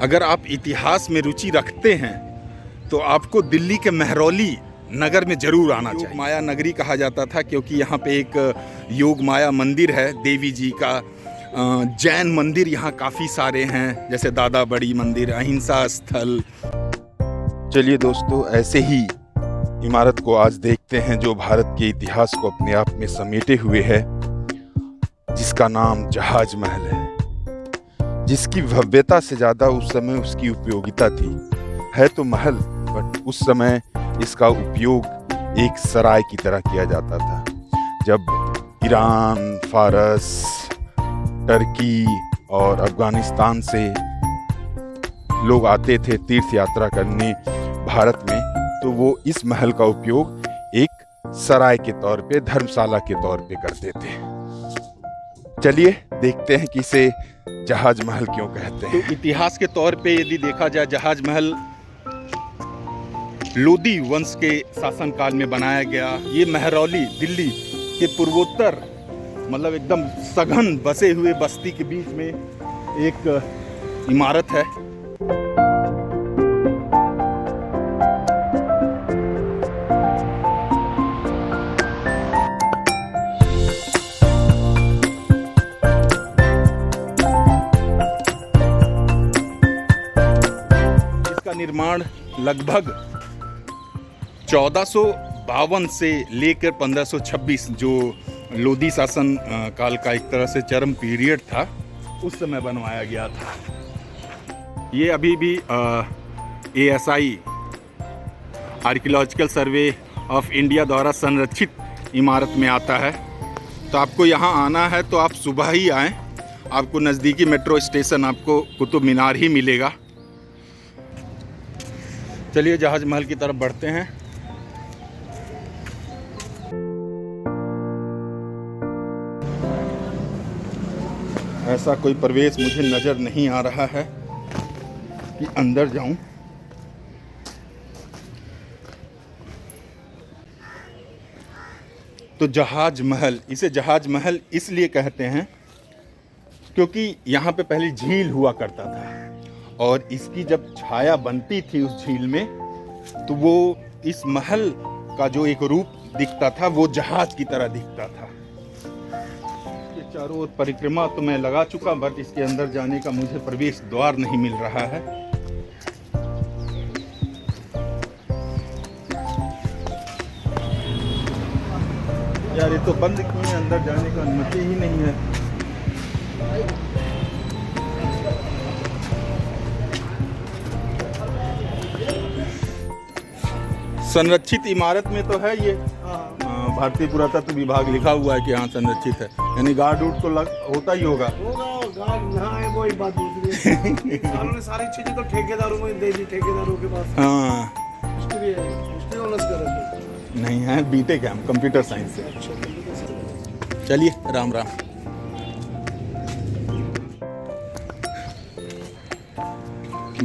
अगर आप इतिहास में रुचि रखते हैं तो आपको दिल्ली के महरौली नगर में जरूर आना चाहिए। योग माया नगरी कहा जाता था क्योंकि यहाँ पे एक योग माया मंदिर है देवी जी का। जैन मंदिर यहाँ काफ़ी सारे हैं, जैसे दादा बड़ी मंदिर, अहिंसा स्थल। चलिए दोस्तों, ऐसे ही इमारत को आज देखते हैं जो भारत के इतिहास को अपने आप में समेटे हुए है, जिसका नाम जहाज महल है, जिसकी भव्यता से ज़्यादा उस समय उसकी उपयोगिता थी। है तो महल, बट उस समय इसका उपयोग एक सराय की तरह किया जाता था। जब ईरान, फारस, टर्की और अफगानिस्तान से लोग आते थे तीर्थ यात्रा करने भारत में, तो वो इस महल का उपयोग एक सराय के तौर पे, धर्मशाला के तौर पे करते थे। चलिए देखते हैं कि इसे जहाज महल क्यों कहते हैं। तो इतिहास के तौर पे यदि देखा जाए, जहाज महल लोदी वंश के शासनकाल में बनाया गया। ये महरौली दिल्ली के पूर्वोत्तर, मतलब एकदम सघन बसे हुए बस्ती के बीच में एक इमारत है। इसका निर्माण लगभग 1452 से लेकर 1526, जो लोदी शासन काल का एक तरह से चरम पीरियड था, उस समय बनवाया गया था। ये अभी भी ASI archaeological survey of India द्वारा संरक्षित इमारत में आता है। तो आपको यहाँ आना है तो आप सुबह ही आएँ, आपको नज़दीकी मेट्रो स्टेशन आपको कुतुब मीनार ही मिलेगा। चलिए जहाज महल की तरफ बढ़ते हैं। ऐसा कोई प्रवेश मुझे नज़र नहीं आ रहा है कि अंदर जाऊं। तो जहाज महल, इसे जहाज महल इसलिए कहते हैं क्योंकि यहाँ पे पहले झील हुआ करता था, और इसकी जब छाया बनती थी उस झील में, तो वो इस महल का जो एक रूप दिखता था वो जहाज की तरह दिखता था। चारों ओर परिक्रमा तो मैं लगा चुका, बट इसके अंदर जाने का मुझे प्रवेश द्वार नहीं मिल रहा है। यार ये तो बंद क्यों है, अंदर जाने का अनुमति ही नहीं है। संरक्षित इमारत में तो है ये, भारतीय पुरातत्व विभाग लिखा हुआ है कि हाँ संरक्षित है, यानी गार्ड उड तो होता ही होगा। गार्ड यहाँ है, कोई बात दूसरी है। सारी चीजें तो ठेकेदारों में दे दी, ठेकेदारों के पास। हाँ, हिस्ट्री है, हिस्ट्री ऑनर्स कर रहे नहीं है, बीटेक है हम, कंप्यूटर साइंस से। चलिए राम राम।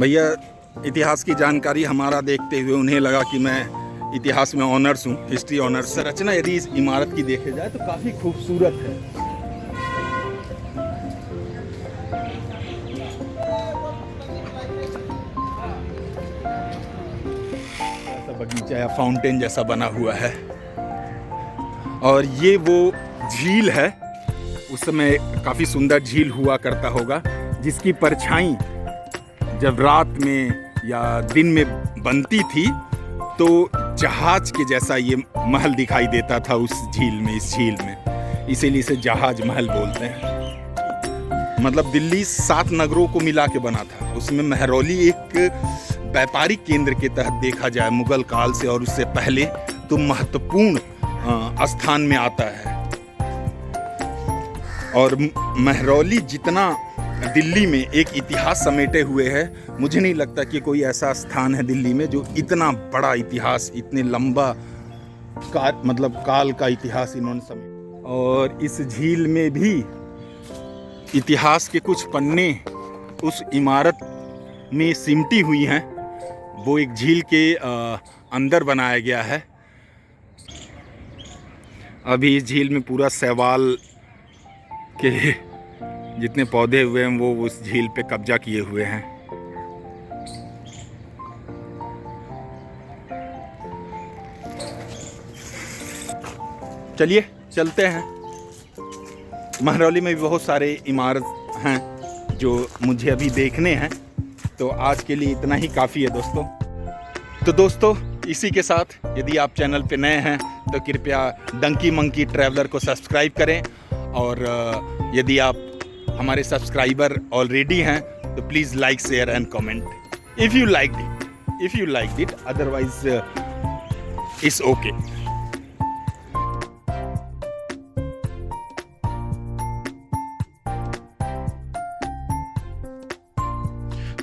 भैया इतिहास की जानकारी हमारा देखते हुए उन्हें लगा कि मैं इतिहास में ऑनर्स हूँ, हिस्ट्री ऑनर्स। संरचना यदि इस इमारत की देखी जाए तो काफ़ी खूबसूरत है। ऐसा बगीचा या फाउंटेन जैसा बना हुआ है, और ये वो झील है, उस समय काफ़ी सुंदर झील हुआ करता होगा, जिसकी परछाई जब रात में या दिन में बनती थी तो जहाज के जैसा ये महल दिखाई देता था उस झील में, इस झील में, इसीलिए इसे जहाज महल बोलते हैं। मतलब दिल्ली 7 नगरों को मिला के बना था, उसमें महरौली एक व्यापारिक केंद्र के तहत देखा जाए मुगल काल से और उससे पहले, तो महत्वपूर्ण स्थान में आता है। और महरौली जितना दिल्ली में एक इतिहास समेटे हुए है, मुझे नहीं लगता कि कोई ऐसा स्थान है दिल्ली में जो इतना बड़ा इतिहास, इतने लंबा काल का इतिहास इन्होंने समेटा। और इस झील में भी इतिहास के कुछ पन्ने उस इमारत में सिमटी हुई हैं, वो एक झील के अंदर बनाया गया है। अभी इस झील में पूरा शैवाल के जितने पौधे हुए हैं वो उस झील पे कब्जा किए हुए हैं। चलिए चलते हैं। महरौली में भी बहुत सारे इमारत हैं जो मुझे अभी देखने हैं, तो आज के लिए इतना ही काफ़ी है दोस्तों। तो दोस्तों इसी के साथ यदि आप चैनल पे नए हैं तो कृपया डंकी मंकी ट्रैवलर को सब्सक्राइब करें, और यदि आप हमारे सब्सक्राइबर ऑलरेडी हैं तो please like share and comment if you like it, otherwise it's okay.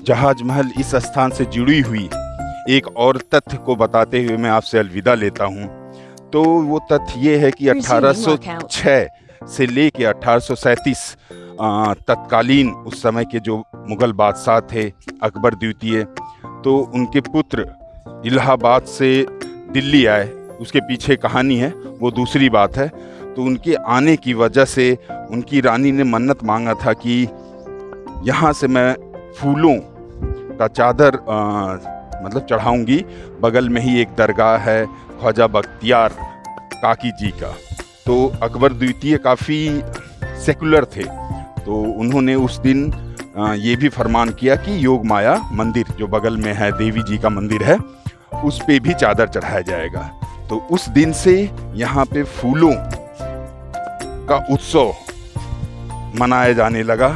जहाज महल इस स्थान से जुड़ी हुई एक और तथ्य को बताते हुए मैं आपसे अलविदा लेता हूं। तो वो तथ्य ये है कि 1806 से लेके 1837 तत्कालीन उस समय के जो मुगल बादशाह थे अकबर द्वितीय, तो उनके पुत्र इलाहाबाद से दिल्ली आए। उसके पीछे कहानी है, वो दूसरी बात है। तो उनके आने की वजह से उनकी रानी ने मन्नत मांगा था कि यहाँ से मैं फूलों का चादर मतलब चढ़ाऊंगी। बगल में ही एक दरगाह है ख्वाजा बख्तियार काकी जी का। तो अकबर द्वितीय काफ़ी सेकुलर थे, तो उन्होंने उस दिन ये भी फरमान किया कि योग माया मंदिर जो बगल में है, देवी जी का मंदिर है, उस पे भी चादर चढ़ाया जाएगा। तो उस दिन से यहाँ पे फूलों का उत्सव मनाया जाने लगा।